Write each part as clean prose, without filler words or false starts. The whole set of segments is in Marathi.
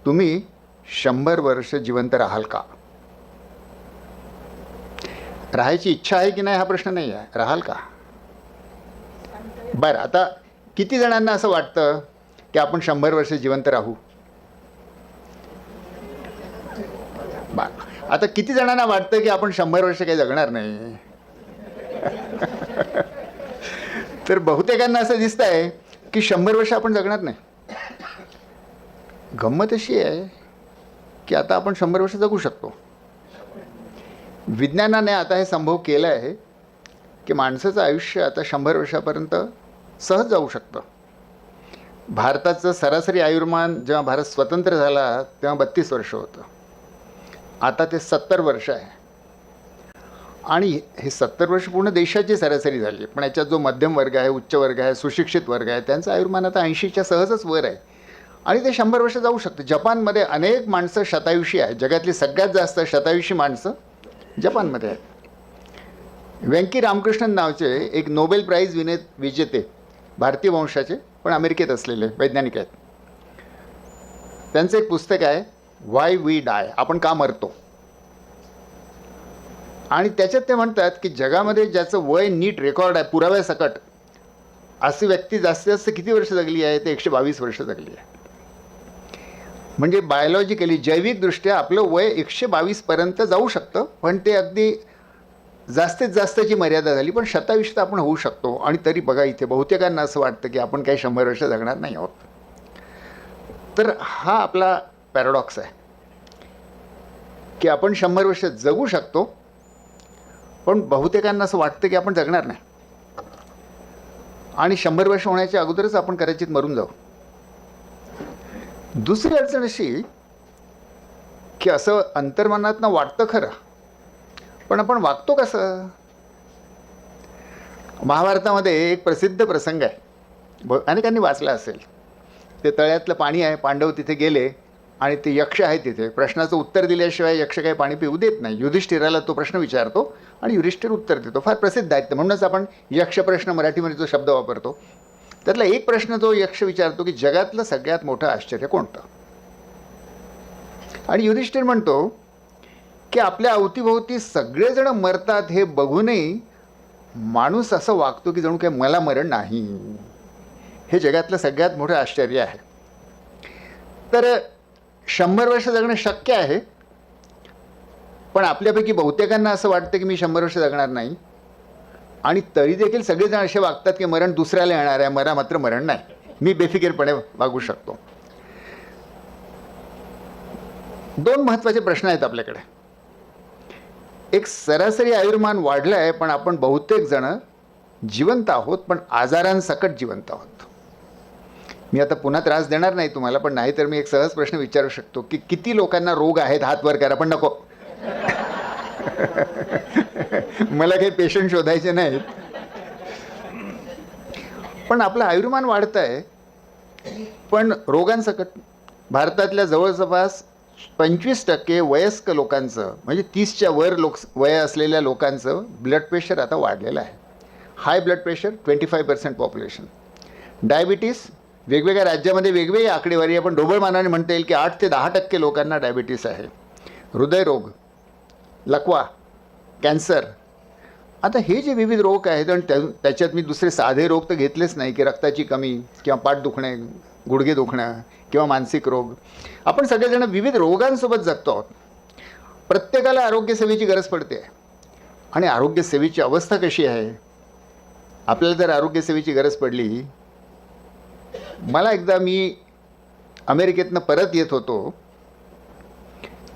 तुम्ही 100 वर्ष जिवंत राहाल का? राहायची इच्छा आहे की नाही हा प्रश्न नाही आहे, राहाल का? बरं, आता किती जणांना असं वाटतं की आपण 100 वर्ष जिवंत राहू? बरं, आता किती जणांना वाटतं की आपण 100 वर्ष काही जगणार नाही? तर बहुतेकांना असं दिसत आहे की 100 वर्ष आपण जगणार नाही. गंमत अशी आहे की आता आपण 100 वर्ष जगू शकतो. विज्ञानाने आता हे संभव केलं आहे की माणसाचं आयुष्य आता 100 वर्षापर्यंत सहज जाऊ शकतं. भारताचं सरासरी आयुर्मान जेव्हा भारत स्वतंत्र झाला तेव्हा 32 वर्ष होतं. आता ते 70 वर्ष आहे. आणि हे 70 वर्ष पूर्ण देशाची सरासरी झाली. पण याच्यात जो मध्यम वर्ग आहे, उच्च वर्ग आहे, सुशिक्षित वर्ग आहे, त्यांचं आयुर्मान आता 80च्या सहजच वर आहे. आणि ते 100 वर्ष जाऊ शकतं. जपानमध्ये अनेक माणसं शतायुषी आहेत. जगातली सगळ्यात जास्त शतायुषी माणसं जपानमध्ये आहेत. व्यंकी रामकृष्णन नावाचे एक नोबेल प्राईज विजेते, भारतीय वंशाचे पण अमेरिकेत असलेले वैज्ञानिक आहेत. त्यांचं एक पुस्तक आहे व्हाय वी डाय, आपण का मरतो. आणि त्याच्यात ते म्हणतात की जगामध्ये ज्याचं वय नीट रेकॉर्ड आहे, पुराव्यासकट, अशी व्यक्ती जास्तीत जास्त किती वर्ष जगली आहे? ते 122 वर्ष जगली आहे. म्हणजे बायोलॉजिकली, जैविकदृष्ट्या आपलं वय 122 पर्यंत जाऊ शकतं. पण ते अगदी जास्तीत जास्तची मर्यादा झाली. पण शतायुषीत आपण होऊ शकतो. आणि तरी बघा, इथे बहुतेकांना असं वाटतं की आपण काही 100 वर्ष जगणार नाही आहोत. तर हा आपला पॅराडॉक्स आहे की आपण 100 वर्ष जगू शकतो, पण बहुतेकांना असं वाटतं की आपण जगणार नाही. आणि 100 वर्ष होण्याच्या अगोदरच आपण कदाचित मरून जाऊ. दुसरी अडचण अशी की असं अंतर्मनातनं वाटतं खरं, पण आपण वागतो कसं? महाभारतामध्ये एक प्रसिद्ध प्रसंग आहे, अनेकांनी वाचला असेल. ते तळ्यातलं पाणी आहे, पांडव तिथे गेले आणि ते यक्ष आहे तिथे. प्रश्नाचं उत्तर दिल्याशिवाय यक्ष काही पाणी पिऊ देत नाही. युधिष्ठिराला तो प्रश्न विचारतो आणि युधिष्ठिर उत्तर देतो. फार प्रसिद्ध आहेत, म्हणूनच आपण यक्ष प्रश्न मराठीमध्ये जो शब्द वापरतो. त्यातला एक प्रश्न जो यक्ष विचारतो की जगातलं सगळ्यात मोठं आश्चर्य कोणतं? आणि युधिष्ठिर म्हणतो की आपल्या अवतीभोवती सगळेजण मरतात हे बघूनही माणूस असं वागतो की जणू काय मला मरण नाही. हे जगातलं सगळ्यात मोठं आश्चर्य आहे. तर 100 वर्ष जगणं शक्य आहे, पण आपल्यापैकी बहुतेकांना असं वाटतं की मी 100 वर्ष जगणार नाही. आणि तरी देखील सगळेजण असे वागतात की मरण दुसऱ्याला येणार आहे, मला मात्र मरण नाही, मी बेफिकीरपणे वागू शकतो. दोन महत्त्वाचे प्रश्न आहेत आपल्याकडे. एक, सरासरी आयुर्मान वाढलं आहे, पण आपण बहुतेक जण जिवंत आहोत, पण आजारांसकट जिवंत आहोत. मी आता पुन्हा त्रास देणार नाही तुम्हाला, पण नाही तर मी एक सहज प्रश्न विचारू शकतो की किती लोकांना रोग आहेत? हात वर करा. पण नको, मला काही पेशंट शोधायचे नाहीत. पण आपलं आयुर्मान वाढतं आहे, पण रोगांसकट. भारतातल्या जवळजवळ 25% वयस्क लोकांचं, म्हणजे 30च्या वर वय असलेल्या लोकांचं ब्लड प्रेशर आता वाढलेलं आहे. High blood pressure 25% population. Diabetes वेगवेगळ्या राज्यामध्ये वेगवेगळी आकडेवारी आहे, पण ढोबळमानाने म्हणता येईल की 8 ते 10% लोकांना डायबिटीस आहे. हृदयरोग, लकवा, कॅन्सर. आता हे जे विविध रोग आहेत, आणि त्याच्यात मी दुसरे साधे रोग तर घेतलेच नाही की रक्ताची कमी किंवा पाठ दुखणे, गुडघे दुखणं किंवा मानसिक रोग. आपण सगळेजण विविध रोगांसोबत जगतो आहोत. प्रत्येकाला आरोग्यसेवेची गरज पडते. आणि आरोग्यसेवेची अवस्था कशी आहे? आपल्याला जर आरोग्यसेवेची गरज पडली, मला एकदा, मी अमेरिकेतनं परत येत होतो,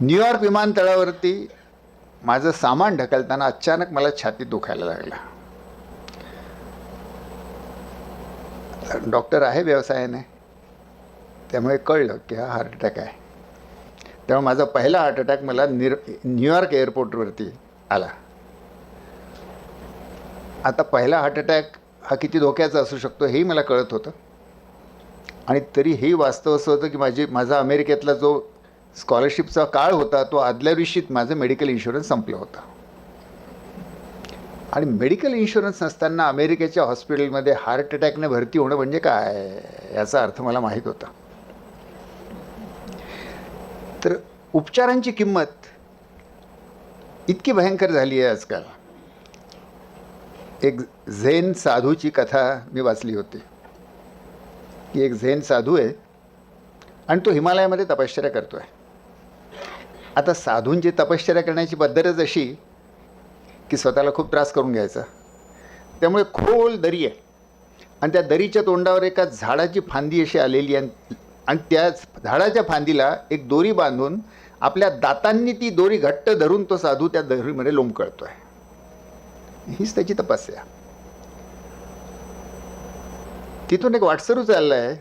न्यूयॉर्क विमानतळावरती माझं सामान ढकलताना अचानक मला छातीत दुखायला लागला. डॉक्टर आहे व्यवसायाने, त्यामुळे कळलं की हा हार्ट अटॅक आहे. त्यामुळे माझा पहिला हार्ट अटॅक मला न्यूयॉर्क एअरपोर्टवरती आला. आता पहिला हार्ट अटॅक हा किती धोक्याचा असू शकतो हेही मला कळत होतं. आणि तरी हेही वास्तव असं होतं की माझा अमेरिकेतला जो स्कॉलरशिपचा काळ होता, तो आदल्या दिवशीत माझं मेडिकल इन्शुरन्स संपलं होतं. आणि मेडिकल इन्शुरन्स नसताना अमेरिकेच्या हॉस्पिटलमध्ये हार्ट अटॅकने भरती होणं म्हणजे काय, याचा अर्थ मला माहीत होता. तर उपचारांची किंमत इतकी भयंकर झाली आहे आजकाल. एक झेन साधूची कथा मी वाचली होती की एक झेन साधू आहे आणि तो हिमालयामध्ये तपश्चर्या करतो आहे. आता साधूंची तपश्चर्या करण्याची पद्धतच अशी की स्वतःला खूप त्रास करून घ्यायचा. त्यामुळे खोल दरी आहे आणि त्या दरीच्या तोंडावर एका झाडाची फांदी अशी आलेली आहे आणि त्या झाडाच्या फांदीला एक दोरी बांधून आपल्या दातांनी ती दोरी घट्ट धरून तो साधू त्या दोरीमध्ये लोंबकळतो आहे. हीच त्याची तपस्या. तिथून एक वाटसरू चालला आहे.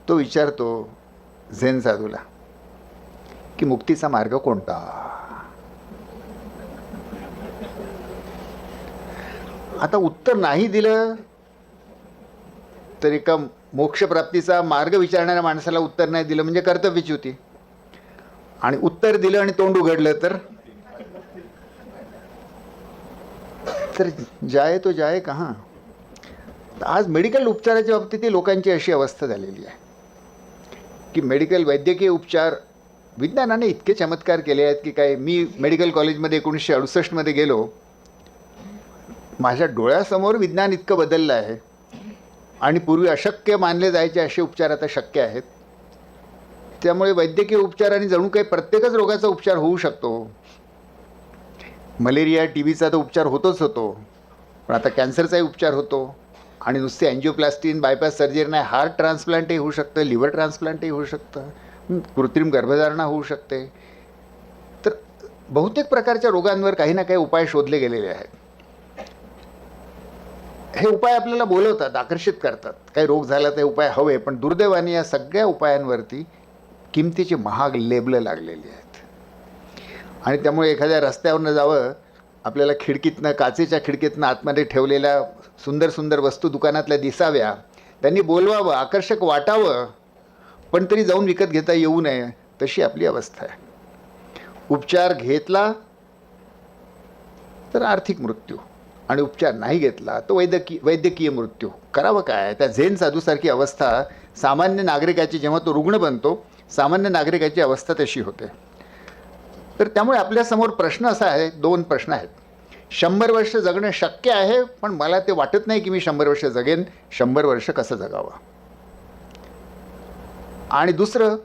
तो विचारतो झेन साधूला की मुक्तीचा मार्ग कोणता. आता उत्तर नाही दिलं तर एका मोक्षप्राप्तीचा मार्ग विचारणाऱ्या माणसाला उत्तर नाही दिलं म्हणजे कर्तव्यच्युती, आणि उत्तर दिलं आणि तोंड उघडलं तर जाए तो जाए कहाँ. आज मेडिकल उपचाराच्या बाबतीत लोकांची अशी अवस्था झालेली आहे की मेडिकल वैद्यकीय उपचार विज्ञानाने इतके चमत्कार केले आहेत की काय. मी मेडिकल कॉलेजमध्ये 1968 गेलो. माझ्या डोळ्यासमोर विज्ञान इतकं बदललं आहे आणि पूर्वी अशक्य मानले जायचे असे उपचार आता शक्य आहेत. त्यामुळे वैद्यकीय उपचाराने जणू काही प्रत्येकच रोगाचा उपचार होऊ शकतो. मलेरिया TBचा तर उपचार होतो, पण आता कॅन्सरचाही उपचार होतो आणि नुसते अँजिओप्लास्टी बायपास सर्जरी नाही, हार्ट ट्रान्सप्लांटही होऊ शकतं, लिव्हर ट्रान्सप्लांटही होऊ शकतं, कृत्रिम गर्भधारणा होऊ शकते. तर बहुतेक प्रकारच्या रोगांवर काही ना काही उपाय शोधले गेलेले आहेत. हे उपाय आपल्याला बोलवतात, आकर्षित करतात. काही रोग झाला ते उपाय हवे, पण दुर्दैवाने या सगळ्या उपायांवरती किमतीची महाग लेबलं लागलेली आहेत. आणि त्यामुळे एखाद्या रस्त्यावरनं जावं, आपल्याला खिडकीतनं, काचेच्या खिडकीतनं आतमध्ये ठेवलेल्या सुंदर सुंदर वस्तू दुकानातल्या दिसाव्या, त्यांनी बोलवावं, आकर्षक वाटावं, पण तरी जाऊन विकत घेता येऊ नये, तशी आपली अवस्था आहे. उपचार घेतला तर आर्थिक मृत्यू आणि उपचार नाही घेतला तो वैद्यकीय मृत्यू. करावं काय. त्या झेन साधूसारखी अवस्था सामान्य नागरिकाची, जेव्हा तो रुग्ण बनतो, सामान्य नागरिकाची अवस्था तशी होते. तर त्यामुळे आपल्यासमोर प्रश्न असा आहे, 2 प्रश्न आहेत. 100 वर्ष जगणं शक्य आहे, पण मला ते वाटत नाही की मी 100 वर्ष जगेन. 100 वर्ष कसं जगावं. आणि दुसरं,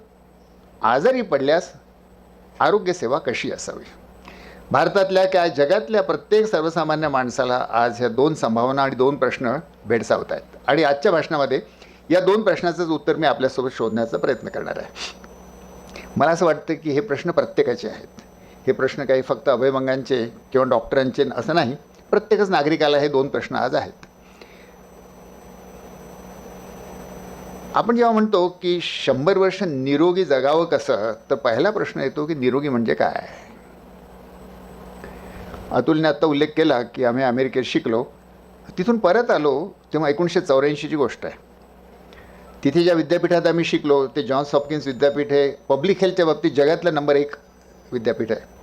आजारी पडल्यास आरोग्यसेवा कशी असावी. भारतातल्या काय जगातल्या प्रत्येक सर्वसामान्य माणसाला आज ह्या 2 संभावना आणि 2 प्रश्न भेडसावत आहेत. आणि आजच्या भाषणामध्ये या 2 प्रश्नाचंच उत्तर मी आपल्यासोबत शोधण्याचा प्रयत्न करणार आहे. मला असं वाटतं की हे प्रश्न प्रत्येकाचे आहेत. हे प्रश्न काही फक्त अभयभंगांचे किंवा डॉक्टरांचे असं नाही, प्रत्येकच नागरिकाला हे 2 प्रश्न आज आहेत. आपण जेव्हा म्हणतो की 100 वर्ष निरोगी जगावं कसं, तर पहिला प्रश्न येतो की निरोगी म्हणजे काय. अतुलने आत्ता उल्लेख केला की आम्ही अमेरिकेत शिकलो, तिथून परत आलो तेव्हा 1984ची गोष्ट आहे. तिथे ज्या विद्यापीठात आम्ही शिकलो ते जॉन्स हॉपकिन्स विद्यापीठ हे पब्लिक हेल्थच्या बाबतीत जगातलं नंबर 1 विद्यापीठ आहे.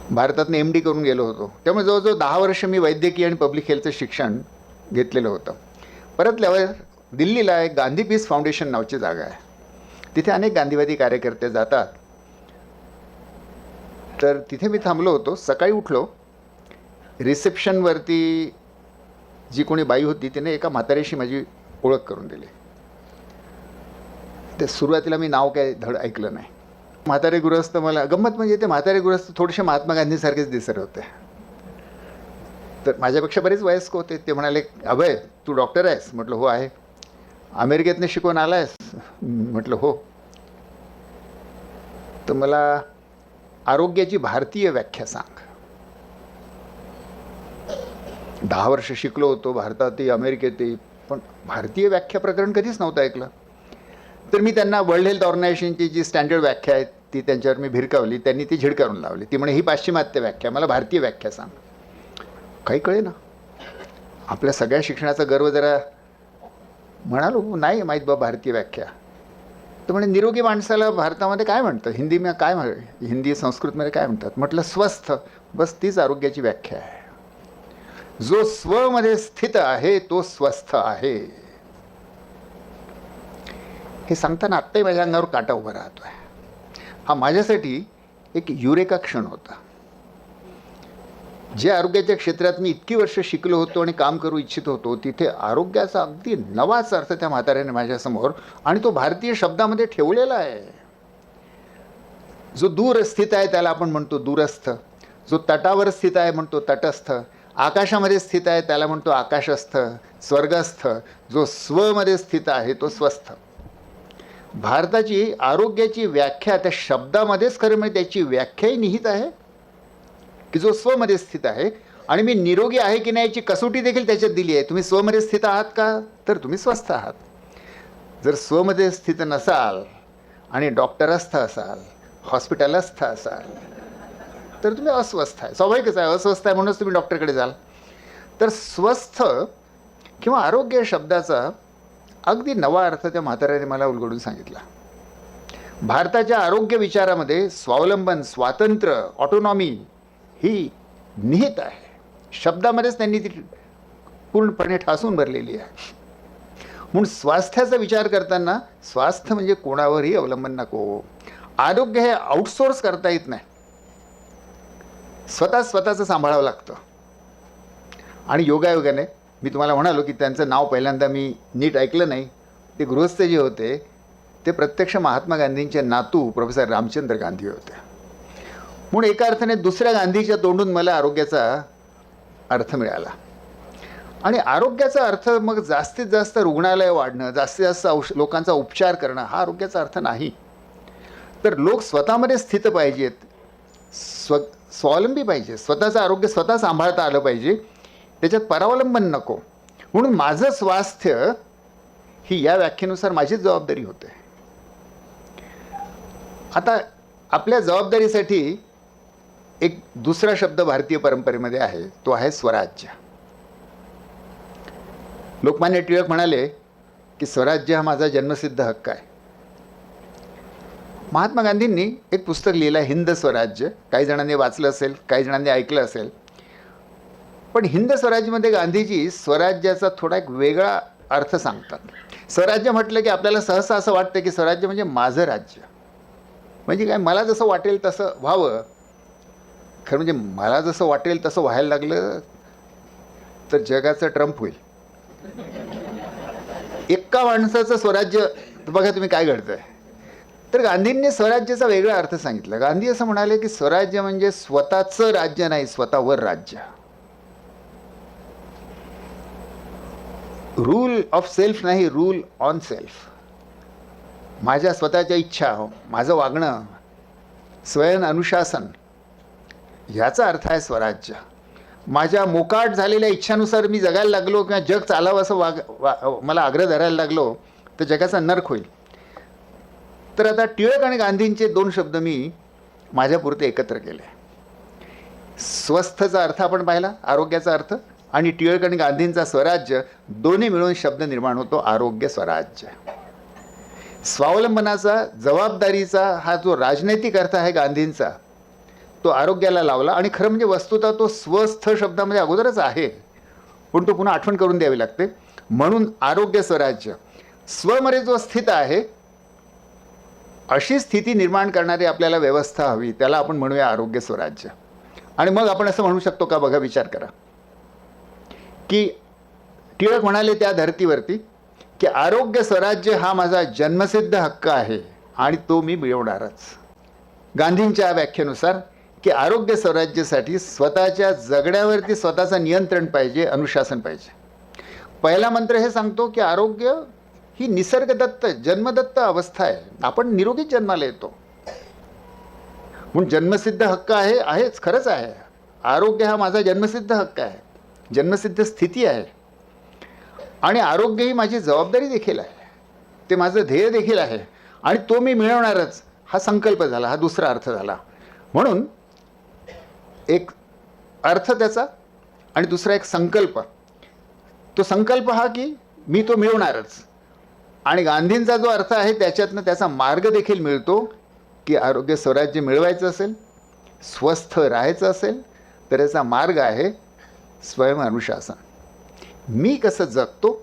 भारतातनं MD करून गेलो होतो. त्यामुळे जवळजवळ 10 वर्ष मी वैद्यकीय आणि पब्लिक हेल्थचं शिक्षण घेतलेलं होतं. परतल्यावर दिल्लीला एक गांधी पीस फाउंडेशन नावाची जागा आहे. तिथे अनेक गांधीवादी कार्यकर्ते जातात. तर तिथे मी थांबलो होतो. सकाळी उठलो, रिसेप्शनवरती जी कोणी बाई होती तिने एका म्हाताऱ्याशी माझी ओळख करून दिली. ते सुरुवातीला मी नाव काय धड ऐकलं नाही. म्हातारे गृहस्थ, मला गंमत म्हणजे ते म्हातारे गृहस्थ थोडेसे महात्मा गांधीसारखेच दिसत होते. तर माझ्यापेक्षा बरेच वयस्क होते. ते म्हणाले, अभय तू डॉक्टर आहेस. म्हटलं हो आहे. अमेरिकेतनं शिकून आला आहेस. म्हटलं हो. तर मला आरोग्याची भारतीय व्याख्या सांग. 10 वर्ष शिकलो होतो भारतातही अमेरिकेतही, पण भारतीय व्याख्या प्रकरण कधीच नव्हतं ऐकलं. तर मी त्यांना वर्ल्ड हेल्थ ऑर्गनायझेशनची जी स्टँडर्ड व्याख्या आहे ती त्यांच्यावर मी भिरकावली. त्यांनी ती झिडकारून लावली. ती म्हणे ही पाश्चिमात्य व्याख्या, मला भारतीय व्याख्या सांग. काही कळे ना. आपल्या सगळ्या शिक्षणाचा गर्व जरा म्हणालो, नाही माहीत बा भारतीय व्याख्या. तर म्हणे निरोगी माणसाला भारतामध्ये काय म्हणतं, हिंदी संस्कृतमध्ये काय म्हणतात. म्हटलं स्वस्थ. बस तीच आरोग्याची व्याख्या आहे. जो स्वमध्ये स्थित आहे तो स्वस्थ आहे. हे सांगताना आत्ताही माझ्या अंगावर काटा उभा राहतोय. हा माझ्यासाठी एक युरेका क्षण होता. जे आरोग्याच्या क्षेत्रात मी इतकी वर्ष शिकलो होतो आणि काम करू इच्छित होतो, तिथे आरोग्याचा अगदी नवाच अर्थ त्या म्हाताऱ्याने माझ्यासमोर, आणि तो भारतीय शब्दामध्ये ठेवलेला आहे. जो दूर स्थित आहे त्याला आपण म्हणतो दूरस्थ, जो तटावर स्थित आहे म्हणतो तटस्थ, आकाशामध्ये स्थित आहे त्याला म्हणतो आकाशस्थ, स्वर्गस्थ, जो स्वमध्ये स्थित आहे तो स्वस्थ. भारताची आरोग्याची व्याख्या त्या शब्दामध्येच खरं म्हणजे त्याची व्याख्याही निहित आहे की जो स्वमध्ये स्थित आहे. आणि मी निरोगी आहे की नाही याची कसोटी देखील त्याच्यात दिली आहे. तुम्ही स्वमध्ये स्थित आहात का, तर तुम्ही स्वस्थ आहात. जर स्वमध्ये स्थित नसाल आणि डॉक्टरस्थ असाल, हॉस्पिटलस्थ असाल, तर तुम्ही अस्वस्थ आहे. स्वाभाविकच आहे, अस्वस्थ आहे म्हणूनच तुम्ही डॉक्टरकडे जाल. तर स्वस्थ किंवा आरोग्य शब्दाचा अगदी नवा अर्थ त्या म्हाताऱ्याने मला उलगडून सांगितला. भारताच्या आरोग्य विचारामध्ये स्वावलंबन, स्वातंत्र्य, ऑटोनॉमी ही निहित आहे. शब्दामध्येच त्यांनी ती पूर्णपणे ठासून भरलेली आहे. म्हणून स्वास्थ्याचा विचार करताना स्वास्थ्य म्हणजे कोणावरही अवलंबन नको. आरोग्य हे आउटसोर्स करता येत नाही, स्वतःचं सांभाळावं लागतं. आणि योगायोगाने मी तुम्हाला म्हणालो की त्यांचं नाव पहिल्यांदा मी नीट ऐकलं नाही. ते गृहस्थ जे होते ते प्रत्यक्ष महात्मा गांधींचे नातू प्रोफेसर रामचंद्र गांधी होते. म्हणून एका अर्थाने दुसऱ्या गांधीच्या तोंडून मला आरोग्याचा अर्थ मिळाला. आणि आरोग्याचा अर्थ मग जास्तीत जास्त रुग्णालय वाढणं, जास्तीत जास्त लोकांचा उपचार करणं हा आरोग्याचा अर्थ नाही. तर लोक स्वतःमध्ये स्थित पाहिजेत, स्वावलंबी पाहिजे, स्वतःचं आरोग्य स्वतः सांभाळता आलं पाहिजे, त्याच्यात परावलंबन नको. म्हणून माझं स्वास्थ्य ही या व्याख्येनुसार माझीच जबाबदारी होते. आता आपल्या जबाबदारीसाठी एक दुसरा शब्द भारतीय परंपरेमध्ये आहे, तो आहे स्वराज्य. लोकमान्य टिळक म्हणाले की स्वराज्य हा माझा जन्मसिद्ध हक्क आहे. महात्मा गांधींनी एक पुस्तक लिहिलं, हिंद स्वराज्य. काही जणांनी वाचलं असेल, काही जणांनी ऐकलं असेल. पण हिंद स्वराज्यमध्ये गांधीजी स्वराज्याचा थोडा एक वेगळा अर्थ सांगतात. स्वराज्य म्हटलं की आपल्याला सहसा असं वाटतं की स्वराज्य म्हणजे माझं राज्य, म्हणजे काय, मला जसं वाटेल तसं व्हावं. खरं म्हणजे मला जसं वाटेल तसं व्हायला लागलं तर जगाचं ट्रम्प होईल. एका माणसाचं स्वराज्य बघा तुम्ही काय घडतंय. तर गांधींनी स्वराज्याचा वेगळा अर्थ सांगितला. गांधी असं म्हणाले की स्वराज्य म्हणजे स्वतःचं राज्य नाही, स्वतःवर राज्य. रूल ऑफ सेल्फ नाही, रूल ऑन सेल्फ. माझ्या स्वतःच्या इच्छा, माझं वागणं, स्वयं अनुशासन, ह्याचा अर्थ आहे स्वराज्य. माझ्या मोकाट झालेल्या इच्छानुसार मी जगायला लागलो किंवा जग चालावं असं मला आग्रह धरायला लागलो तर जगाचा नरक होईल. तर आता टिळक आणि गांधींचे दोन शब्द मी माझ्यापुरते एकत्र केले. स्वस्थचा अर्थ आपण पाहिला, आरोग्याचा अर्थ, आणि टिळक आणि गांधींचा स्वराज्य, दोन्ही मिळून शब्द निर्माण होतो आरोग्य स्वराज्य. स्वावलंबनाचा, जबाबदारीचा हा जो राजनैतिक अर्थ आहे गांधींचा, तो आरोग्याला लावला. आणि खरं म्हणजे वस्तुतः तो स्वस्थ शब्दामध्ये अगोदरच आहे, पण तो पुन्हा आठवण करून द्यावी लागते. म्हणून आरोग्य स्वराज्य, स्वमध्ये जो स्थित आहे अशी स्थिती निर्माण करणारी आपल्याला व्यवस्था हवी, त्याला आपण म्हणूया आरोग्य स्वराज्य. आणि मग आपण असं म्हणू शकतो का, बघा विचार करा की टिळक म्हणाले त्या धर्तीवरती की आरोग्य स्वराज्य हा माझा जन्मसिद्ध हक्क आहे आणि तो मी मिळवणारच. गांधींच्या व्याख्येनुसार की आरोग्य स्वराज्यासाठी स्वतःच्या जगण्यावरती स्वतःचं नियंत्रण पाहिजे, अनुशासन पाहिजे. पहिला मंत्र हे सांगतो की आरोग्य ही निसर्गदत्त, जन्मदत्त अवस्था आहे. आपण निरोगीच जन्माला येतो, म्हणून जन्मसिद्ध हक्क आहेच, खरंच आहे. आरोग्य हा माझा जन्मसिद्ध हक्क आहे, जन्मसिद्ध स्थिती आहे. आणि आरोग्य ही माझी जबाबदारी देखील आहे, ते माझं ध्येय देखील आहे, आणि तो मी मिळवणारच हा संकल्प झाला, हा दुसरा अर्थ झाला. म्हणून एक अर्थ त्याचा आणि दुसरा एक संकल्प. तो संकल्प हा की मी तो मिळवणारच, आणि गांधींचा जो अर्थ आहे त्याच्यातनं त्याचा मार्ग देखील मिळतो की आरोग्य स्वराज्य मिळवायचं असेल, स्वस्थ राहायचं असेल तर याचा मार्ग आहे स्वयं अनुशासन. मी कसं जगतो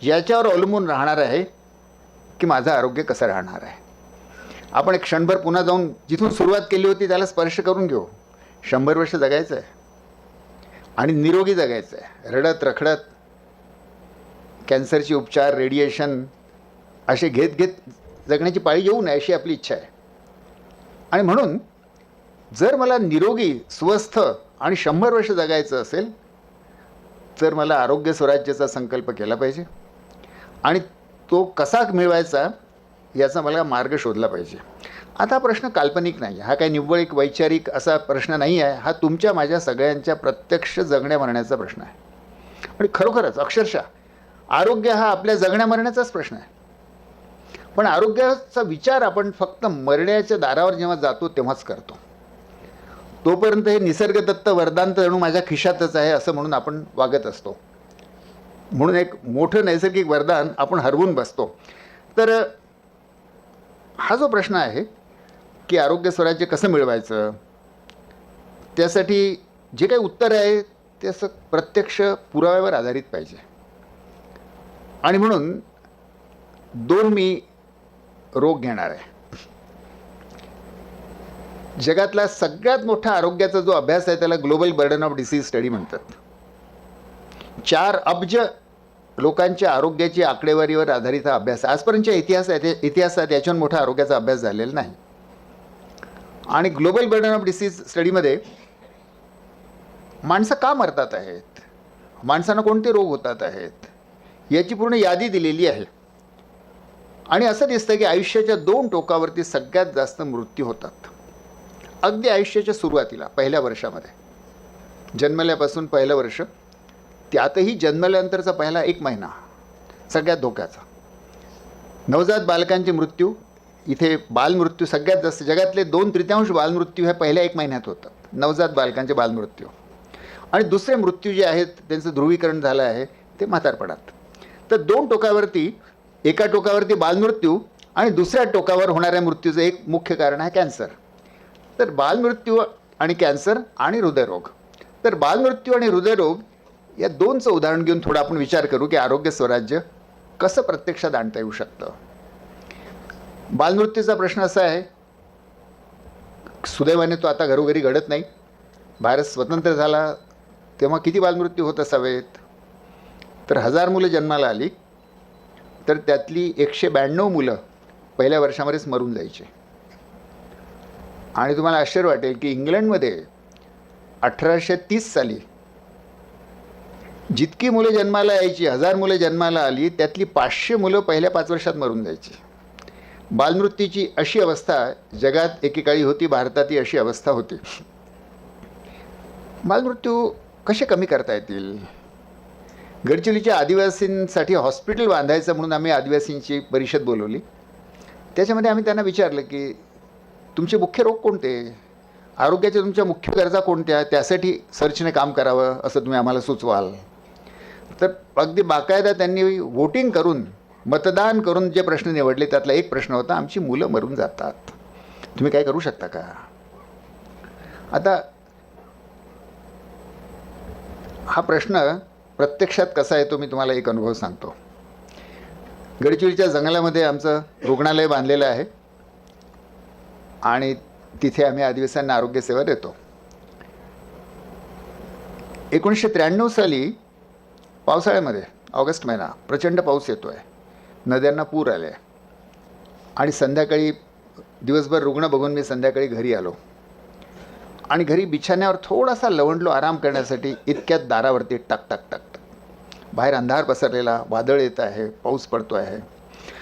याच्यावर अवलंबून राहणार आहे की माझं आरोग्य कसं राहणार आहे. आपण एक क्षणभर पुन्हा जाऊन जिथून सुरुवात केली होती त्याला स्पर्श करून घेऊ. 100 वर्ष जगायचं आहे आणि निरोगी जगायचं आहे. रडत रखडत कॅन्सरचे उपचार, रेडिएशन असे घेत घेत जगण्याची पाळी येऊ नये अशी आपली इच्छा आहे. आणि म्हणून जर मला निरोगी, स्वस्थ आणि 100 वर्ष जगायचं असेल तर मला आरोग्य स्वराज्याचा संकल्प केला पाहिजे आणि तो कसा मिळवायचा याचा मला मार्ग शोधला पाहिजे. आता हा प्रश्न काल्पनिक नाही, हा काही निव्वळ एक वैचारिक असा प्रश्न नाही आहे. हा तुमच्या माझ्या सगळ्यांच्या प्रत्यक्ष जगण्या मरण्याचा प्रश्न आहे. आणि खरोखरच अक्षरशः आरोग्य हा आपल्या जगण्या मरण्याचाच प्रश्न आहे. पण आरोग्याचा विचार आपण फक्त मरण्याच्या दारावर जेव्हा जातो तेव्हाच करतो. तोपर्यंत हे निसर्गदत्त वरदान तर जणू माझ्या खिशातच आहे असं म्हणून आपण वागत असतो. म्हणून एक मोठं नैसर्गिक वरदान आपण हरवून बसतो. तर हा जो प्रश्न आहे की आरोग्य स्वराज्य कसं मिळवायचं, त्यासाठी जे काही उत्तर आहे ते असं प्रत्यक्ष पुराव्यावर आधारित पाहिजे. आणि म्हणून 2 मी रोग घेणार आहे. जगातला सगळ्यात मोठा आरोग्याचा जो अभ्यास आहे त्याला global burden of disease study म्हणतात. 4 अब्ज लोकांच्या आरोग्याची आकडेवारीवर आधारित हा अभ्यास. आजपर्यंतच्या इतिहासात याच्याहून मोठा आरोग्याचा अभ्यास झालेला नाही. आणि ग्लोबल बर्डन ऑफ डिसीज स्टडीमध्ये माणसं का मरतात आहेत, माणसांना कोणते रोग होतात आहेत याची पूर्ण यादी दिलेली आहे. आणि असं दिसतं की आयुष्याच्या 2 टोकावरती सगळ्यात जास्त मृत्यू होतात. अगदी आयुष्याच्या सुरुवातीला पहिल्या वर्षामध्ये, जन्मल्यापासून पहिलं वर्ष, त्यातही जन्मल्यानंतरचा पहिला 1 महिना सगळ्यात धोक्याचा. नवजात बालकांचे मृत्यू, इथे बालमृत्यू सगळ्यात जास्त, जगातले 2/3 बालमृत्यू ह्या पहिल्या 1 महिन्यात होतात, नवजात बालकांचे बालमृत्यू. आणि दुसरे मृत्यू जे आहेत त्यांचं ध्रुवीकरण झालं आहे ते म्हातारपणात. तर 2 टोकावरती, एका टोकावरती बालमृत्यू आणि दुसऱ्या टोकावर होणाऱ्या मृत्यूचं एक मुख्य कारण आहे कॅन्सर. तर बालमृत्यू आणि कॅन्सर आणि हृदयरोग. तर बालमृत्यू आणि हृदयरोग या 2चं उदाहरण घेऊन थोडा आपण विचार करू की आरोग्य स्वराज्य कसं प्रत्यक्षात आणता येऊ शकतं. बालमृत्यूचा प्रश्न असा आहे, सुदैवाने तो आता घरोघरी घडत नाही. भारत स्वतंत्र झाला तेव्हा किती बालमृत्यू होत असावेत. तर 1000 मुलं जन्माला आली तर त्यातली 192 मुलं पहिल्या वर्षामध्येच मरून जायचे. आणि तुम्हाला आश्चर्य वाटेल की इंग्लंडमध्ये 1830 साली जितकी मुलं जन्माला यायची, 1000 मुलं जन्माला आली त्यातली 500 मुलं पहिल्या 5 वर्षात मरून जायची. बालमृत्यूची अशी अवस्था जगात एकेकाळी होती, भारतातही अशी अवस्था होती. बालमृत्यू कसे कमी करता येतील. गडचिरोलीच्या आदिवासींसाठी हॉस्पिटल बांधायचं म्हणून आम्ही आदिवासींची परिषद बोलवली. त्याच्यामध्ये आम्ही त्यांना विचारलं की तुमचे मुख्य रोग कोणते, आरोग्याच्या तुमच्या मुख्य गरजा कोणत्या, त्यासाठी सर्चने काम करावं असं तुम्ही आम्हाला सुचवाल. तर अगदी बाकायदा त्यांनी वोटिंग करून, मतदान करून जे प्रश्न निवडले त्यातला एक प्रश्न होता, आमची मुलं मरून जातात, तुम्ही काय करू शकता का. आता हा प्रश्न प्रत्यक्षात कसा येतो मी तुम्हाला एक अनुभव सांगतो. गडचिरोलीच्या जंगलामध्ये आमचं रुग्णालय बांधलेलं आहे आणि तिथे आम्ही आदिवासींना आरोग्यसेवा देतो. 1993 साली पावसाळ्यामध्ये, ऑगस्ट महिना, प्रचंड पाऊस येतो आहे, नद्यांना पूर आले आहे. आणि संध्याकाळी दिवसभर रुग्ण बघून मी संध्याकाळी घरी आलो आणि घरी बिछाण्यावर थोडासा लवंडलो आराम करण्यासाठी. इतक्यात दारावरती टक टक टक टक, बाहेर अंधार पसरलेला, वादळ येत आहे, पाऊस पडतो आहे.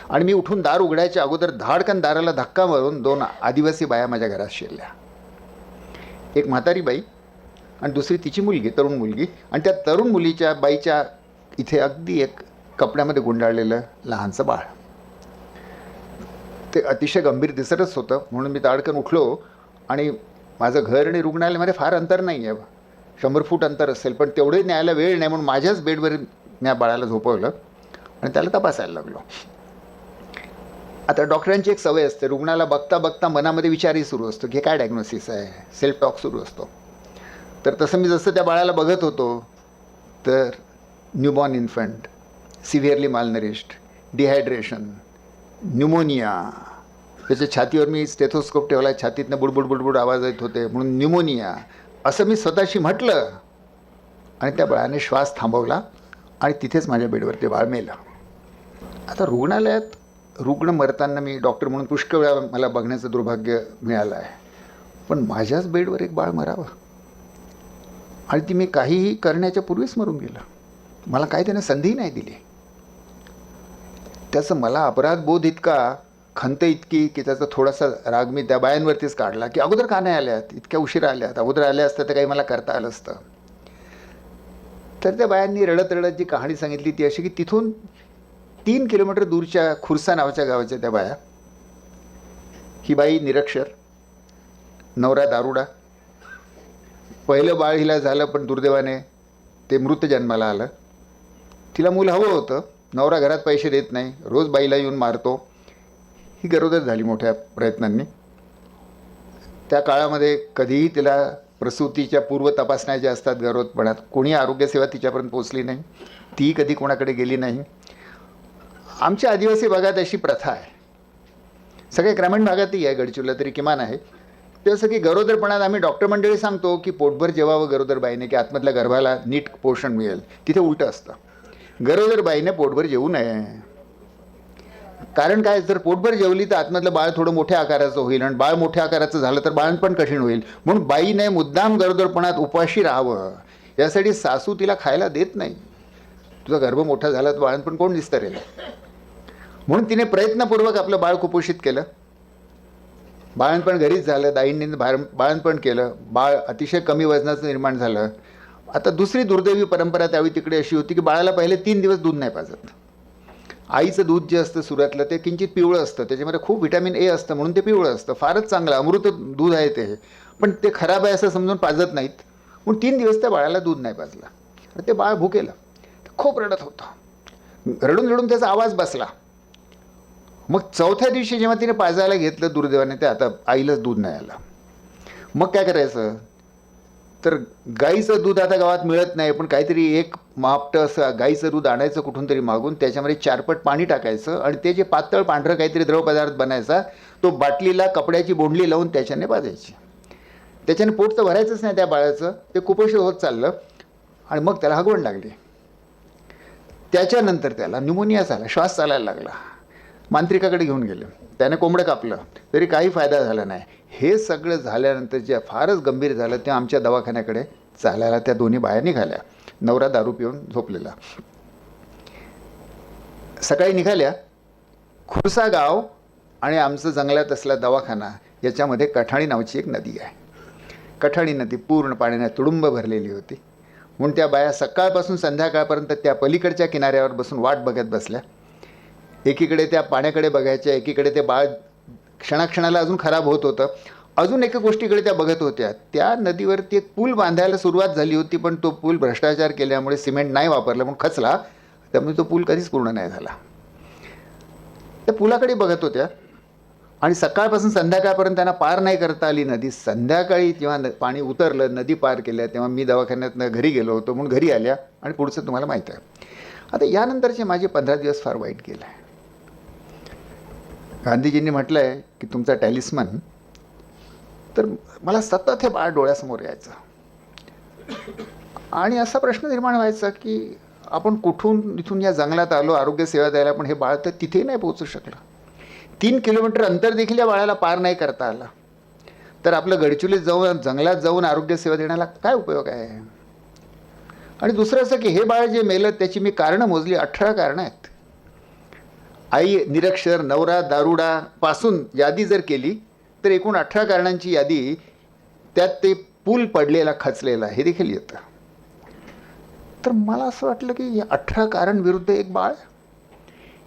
आणि मी उठून दार उघडायच्या अगोदर धाडकन दाराला धक्का मारून 2 आदिवासी बाया माझ्या घरात शिरल्या. एक म्हातारी बाई आणि दुसरी तिची मुलगी, तरुण मुलगी. आणि त्या तरुण मुलीच्या बाईच्या इथे अगदी एक कपड्यामध्ये गुंडाळलेलं लहानसं बाळ. ते अतिशय गंभीर दिसतच होतं. म्हणून मी ताडकन उठलो. आणि माझं घर आणि रुग्णालयामध्ये फार अंतर नाही आहे, 100 फूट अंतर असेल, पण तेवढे न्यायला वेळ नाही म्हणून माझ्याच बेडवर मी बाळाला झोपवलं आणि त्याला तपासायला लागलो. आता डॉक्टरांची एक सवय असते, रुग्णाला बघता बघता मनामध्ये विचारही सुरू असतो की काय डायग्नोसिस आहे, सेल्फ टॉक सुरू असतो. तर तसं मी जसं त्या बाळाला बघत होतो तर newborn infant, severely malnourished, dehydration, pneumonia, त्याच्या छातीवर मी स्टेथोस्कोप ठेवला, छातीतनं बुडबुड बुडबुड आवाज येत होते म्हणून न्यूमोनिया असं मी स्वतःशी म्हटलं आणि त्या बाळाने श्वास थांबवला आणि तिथेच माझ्या बेडवर ते बाळ मेलं. आता रुग्णालयात रुग्ण मरताना मी डॉक्टर म्हणून पुष्कळ वेळा मला बघण्याचं दुर्भाग्य मिळालं आहे, पण माझ्याच बेडवर एक बाळ मरावं आणि ती मी काहीही करण्याच्या पूर्वीच मरून गेलं. मला काही त्याने संधीही नाही दिली. त्याचं मला अपराधबोध इतका, खंत इतकी की त्याचा थोडासा राग मी त्या बायांवरतीच काढला की अगोदर का नाही आल्यात, इतक्या उशिरा आल्यात, अगोदर आल्या असतं तर काही मला करता आलं असतं. तर त्या बायांनी रडत रडत जी कहाणी सांगितली ती अशी की तिथून 3 किलोमीटर दूरच्या खुर्सा नावाच्या गावाच्या त्या बाया, ही बाई निरक्षर, नवरा दारुडा, पहिलं बाळ हिला झालं पण दुर्दैवाने ते मृत जन्माला आलं. तिला मूल हवं होतं, नवरा घरात पैसे देत नाही, रोज बाईला येऊन मारतो. ही गरोदर झाली मोठ्या प्रयत्नांनी. त्या काळामध्ये कधीही तिला प्रसूतीच्या पूर्व तपासण्या ज्या असतात गरोदरपणात, कोणी आरोग्यसेवा तिच्यापर्यंत पोचली नाही, ती कधी कोणाकडे गेली नाही. आमच्या आदिवासी भागात अशी प्रथा आहे, सगळ्या ग्रामीण भागातही आहे, गडचिरोलीला तरी किमान आहे, ते असं की गरोदरपणात आम्ही डॉक्टर मंडळी सांगतो की पोटभर जेवावं गरोदर बाईने की आतमधल्या गर्भाला नीट पोषण मिळेल. तिथे उलटं असतं, गरोदर बाईने पोटभर जेवू नये. कारण काय, जर पोटभर जेवली तर आतमधलं बाळ थोडं मोठ्या आकाराचं होईल आणि बाळ मोठ्या आकाराचं झालं तर बाळणपण कठीण होईल. म्हणून बाईने मुद्दाम गरोदरपणात उपाशी राहावं, यासाठी सासू तिला खायला देत नाही. तुझा गर्भ मोठा झाला तर बाळणपण कोण विस्तारेल, म्हणून तिने प्रयत्नपूर्वक आपलं बाळ कुपोषित केलं. बाळणपण घरीच झालं, दाईंनी बाळणपण केलं, बाळ अतिशय कमी वजनाचं निर्माण झालं. आता दुसरी दुर्दैवी परंपरा त्यावेळी तिकडे अशी होती की बाळाला पहिले 3 दिवस दूध नाही पाजत. आईचं दूध जे असतं सुरातलं ते किंचित पिवळं असतं, त्याच्यामध्ये खूप व्हिटॅमिन ए असतं म्हणून ते पिवळं असतं, फारच चांगलं अमृत दूध आहे ते, पण ते खराब आहे असं समजून पाजत नाहीत. म्हणून 3 दिवस त्या बाळाला दूध नाही पाजलं. ते बाळ भुकेलं, खूप रडत होतं, रडून रडून त्याचा आवाज बसला. मग 4थ्या दिवशी जेव्हा तिने पाजायला घेतलं दुर्दैवाने, ते आता आईलाच दूध नाही आलं. मग काय करायचं, तर गाईचं दूध आता गावात मिळत नाही, पण काहीतरी एक मापटं असं गाईचं दूध आणायचं कुठून तरी मागून, त्याच्यामध्ये 4 पट पाणी टाकायचं आणि ते जे पातळ पांढरं काहीतरी द्रवपदार्थ बनायचा, तो बाटलीला कपड्याची बोंडली लावून त्याच्याने पाजायची. त्याच्याने पोट तर भरायचंच नाही त्या बाळाचं, ते कुपोषित होत चाललं आणि मग त्याला हगवण लागली. त्याच्यानंतर त्याला न्यूमोनिया झाला, श्वास चालायला लागला. मांत्रिकाकडे घेऊन गेले, त्याने कोंबडं कापलं तरी काही फायदा झाला नाही. हे सगळं झाल्यानंतर जे फारच गंभीर झालं ते आमच्या दवाखान्याकडे चालायला त्या दोन्ही बाया निघाल्या. नवरा दारू पिऊन झोपलेला. सकाळी निघाल्या. खुर्सा गाव आणि आमचं जंगलात असला दवाखाना याच्यामध्ये कठाणी नावाची एक नदी आहे. कठाणी नदी पूर्ण पाण्याने तुडुंब भरलेली होती. म्हणून त्या बाया सकाळपासून संध्याकाळपर्यंत त्या पलीकडच्या किनाऱ्यावर बसून वाट बघत बसल्या. एकीकडे त्या पाण्याकडे बघायच्या, एकीकडे ते बाळ क्षणाक्षणाला अजून खराब होत होतं. अजून एका गोष्टीकडे त्या बघत होत्या. त्या नदीवरती एक पूल बांधायला सुरुवात झाली होती, पण तो पूल भ्रष्टाचार केल्यामुळे सिमेंट नाही वापरलं म्हणून खचला, त्यामुळे तो पूल कधीच पूर्ण नाही झाला. त्या पुलाकडे बघत होत्या आणि सकाळपासून संध्याकाळपर्यंत त्यांना पार नाही करता आली नदी. संध्याकाळी जेव्हा पाणी उतरलं, नदी पार केल्या, तेव्हा मी दवाखान्यातनं घरी गेलो होतो, म्हणून घरी आल्या आणि पुढचं तुम्हाला माहीत आहे. आता यानंतरचे माझे 15 दिवस फार वाईट गेले. गांधीजींनी म्हटलं आहे की तुमचा टॅलिस्मन, तर मला सतत हे बाळ डोळ्यासमोर यायचं आणि असा प्रश्न निर्माण व्हायचा की आपण कुठून इथून या जंगलात आलो आरोग्यसेवा द्यायला, पण हे बाळ तर तिथेही नाही पोहोचू शकलं. 3 किलोमीटर अंतर देखील या बाळाला पार नाही करता आला, तर आपलं गडचिरोलीत जाऊन जंगलात जाऊन आरोग्यसेवा देण्याला काय उपयोग आहे. आणि दुसरं असं की हे बाळ जे मेलं त्याची मी कारणं मोजली, 18 कारणं आहेत. आई निरक्षर, नवरा दारुडा पासून यादी जर केली तर एकूण 18 कारणांची यादी, त्यात ते पूल पडलेला खचलेला हे देखील येतं. तर मला असं वाटलं की 18 कारण विरुद्ध एक बाळ,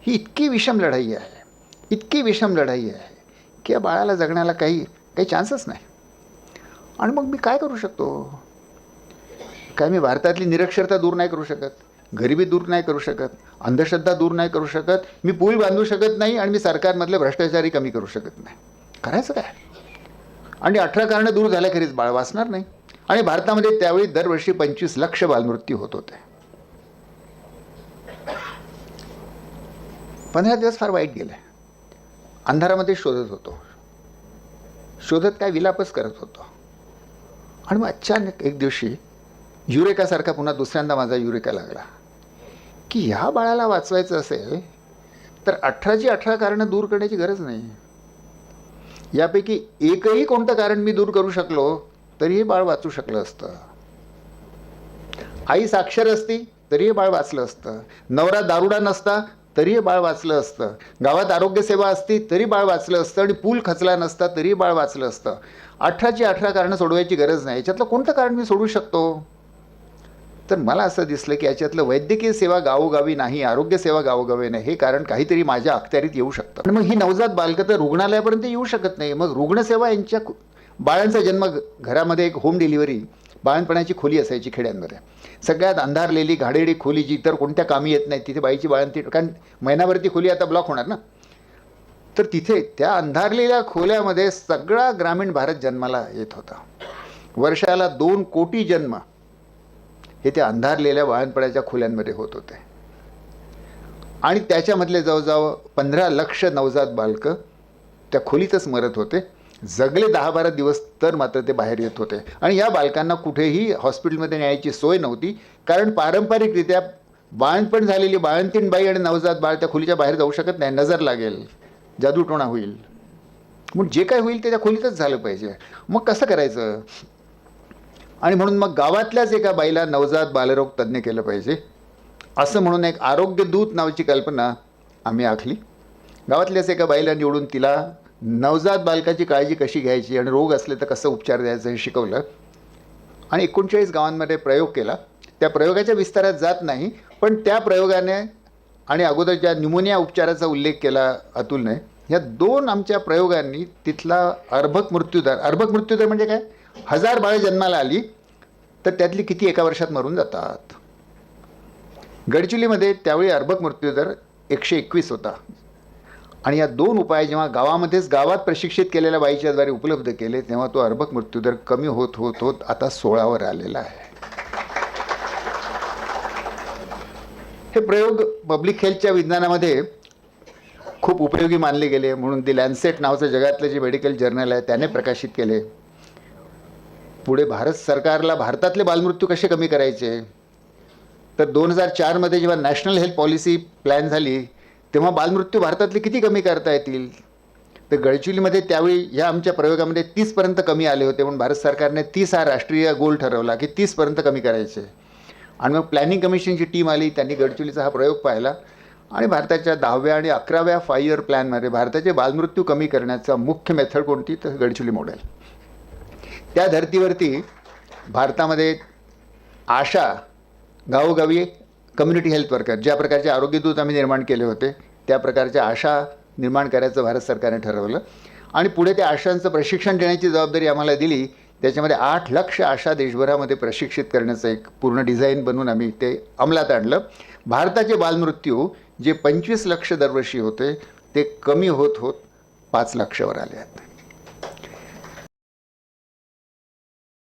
ही इतकी विषम लढाई आहे, इतकी विषम लढाई आहे की या बाळाला जगण्याला काही चान्सच नाही. आणि मग मी काय करू शकतो. काय मी भारतातली निरक्षरता दूर नाही करू शकत, गरिबी दूर नाही करू शकत, अंधश्रद्धा दूर नाही करू शकत, मी पूल बांधू शकत नाही आणि मी सरकारमधले भ्रष्टाचारी कमी करू शकत नाही. करायचं काय. आणि 18 कारणं दूर झाल्याखेरीज बाळ वाचणार नाही. आणि भारतामध्ये त्यावेळी दरवर्षी 25 लाख बालमृत्यू होत होते. 15 दिवस फार वाईट गेले. अंधारामध्ये शोधत होतो, शोधत काय विलापच करत होतो. आणि मग अचानक एक दिवशी युरेकासारखा पुन्हा दुसऱ्यांदा माझा युरेका लागला की ह्या बाळाला वाचवायचं असेल तर 18ची 18 कारणं दूर करण्याची गरज नाही. यापैकी एकही कोणतं कारण मी दूर करू शकलो तरी हे बाळ वाचू शकलं असतं. आई साक्षर असती तरी हे बाळ वाचलं असतं. नवरा दारुडा नसता तरी हे बाळ वाचलं असतं. गावात आरोग्यसेवा असती तरी बाळ वाचलं असतं. आणि पूल खचला नसता तरी बाळ वाचलं असतं. 18ची 18 कारणं सोडवायची गरज नाही. याच्यातलं कोणतं कारण मी सोडू शकतो? तर मला असं दिसलं की याच्यातलं वैद्यकीय सेवा गावोगावी नाही, आरोग्यसेवा गावोगावी नाही, हे कारण काहीतरी माझ्या अखत्यारीत येऊ शकतं. आणि मग ही नवजात बालकं तर रुग्णालयापर्यंत येऊ शकत नाही. मग रुग्णसेवा यांच्या बाळांचा जन्म घरामध्ये एक होम डिलिव्हरी बाळणपणाची खोली असायची खेड्यांमध्ये. सगळ्यात अंधारलेली घाडेडी खोली जी इतर कोणत्या कामी येत नाही, तिथे बाईची बाळंती, कारण महिनाभर ती खोली आता ब्लॉक होणार ना. तर तिथे त्या अंधारलेल्या खोल्यामध्ये सगळा ग्रामीण भारत जन्माला येत होता. वर्षाला 2 कोटी जन्म हे त्या अंधारलेल्या बाळणपणाच्या खोल्यांमध्ये होत होते. आणि त्याच्यामधले जवळजवळ 15 लक्ष नवजात बालकं त्या खोलीतच मरत होते. जगले 10-12 दिवस तर मात्र ते बाहेर येत होते. आणि या बालकांना कुठेही हॉस्पिटलमध्ये न्यायची सोय नव्हती, कारण पारंपरिकरित्या बाळंतपण झालेली बाळंतीण बाई आणि नवजात बाळ त्या खोलीच्या बाहेर जाऊ शकत नाही. नजर लागेल, जादूटोणा होईल, मग जे काय होईल ते त्या खोलीतच झालं पाहिजे. मग कसं करायचं? आणि म्हणून मग गावातल्याच एका बाईला नवजात बालरोग तज्ज्ञ केलं पाहिजे असं म्हणून एक आरोग्य दूत नावाची कल्पना आम्ही आखली. गावातल्याच एका बाईला निवडून तिला नवजात बालकाची काळजी कशी घ्यायची आणि रोग असले तर कसं उपचार द्यायचं हे शिकवलं. आणि 39 गावांमध्ये प्रयोग केला. त्या प्रयोगाच्या विस्तारात जात नाही, पण त्या प्रयोगाने आणि अगोदर ज्या न्यूमोनिया उपचाराचा उल्लेख केला अतुलने, ह्या 2 आमच्या प्रयोगांनी तिथला अर्भक मृत्यूदर म्हणजे काय, 1000 बाळं जन्माला आली तर त्यातली किती एका वर्षात मरून जातात. गडचिरोलीमध्ये त्यावेळी अर्भक मृत्यूदर 121 होता. आणि या 2 उपाय जेव्हा गावात प्रशिक्षित केलेल्या बाईच्याद्वारे उपलब्ध केले तेव्हा तो अर्भक मृत्यूदर कमी होत होत होत आता 16वर आलेला आहे. हे प्रयोग पब्लिक हेल्थच्या विज्ञानामध्ये खूप उपयोगी मानले गेले, म्हणून दी लॅन्सेट नावाचं जगातलं जे मेडिकल जर्नल आहे त्याने प्रकाशित केले. पुढे भारत सरकारला भारतातले बालमृत्यू कसे कमी करायचे, तर 2004मध्ये जेव्हा नॅशनल हेल्थ पॉलिसी प्लॅन झाली तेव्हा बालमृत्यू भारतातले किती कमी करता येतील. तर गडचिरोलीमध्ये त्यावेळी ह्या आमच्या प्रयोगामध्ये 30पर्यंत कमी आले होते, म्हणून भारत सरकारने 30 हा राष्ट्रीय गोल ठरवला की 30पर्यंत कमी करायचे. आणि मग प्लॅनिंग कमिशनची टीम आली, त्यांनी गडचिरोलीचा हा प्रयोग पाहिला आणि भारताच्या 10व्या आणि 11व्या 5 इयर प्लॅनमध्ये भारताचे बालमृत्यू कमी करण्याचा मुख्य मेथड कोणती, तर गडचिरोली मॉडेल. त्या धर्तीवरती भारतामध्ये आशा गावोगावी कम्युनिटी हेल्थ वर्कर, ज्या प्रकारचे आरोग्यदूत आम्ही निर्माण केले होते त्या प्रकारच्या आशा निर्माण करायचं भारत सरकारने ठरवलं. आणि पुढे त्या आशांचं प्रशिक्षण देण्याची जबाबदारी आम्हाला दिली. त्याच्यामध्ये 8 लाख आशा देशभरामध्ये प्रशिक्षित करण्याचं एक पूर्ण डिझाईन बनवून आम्ही ते अंमलात आणलं. भारताचे बालमृत्यू जे 25 लाख दरवर्षी होते ते कमी होत होत 5 लाखावर आले आहेत.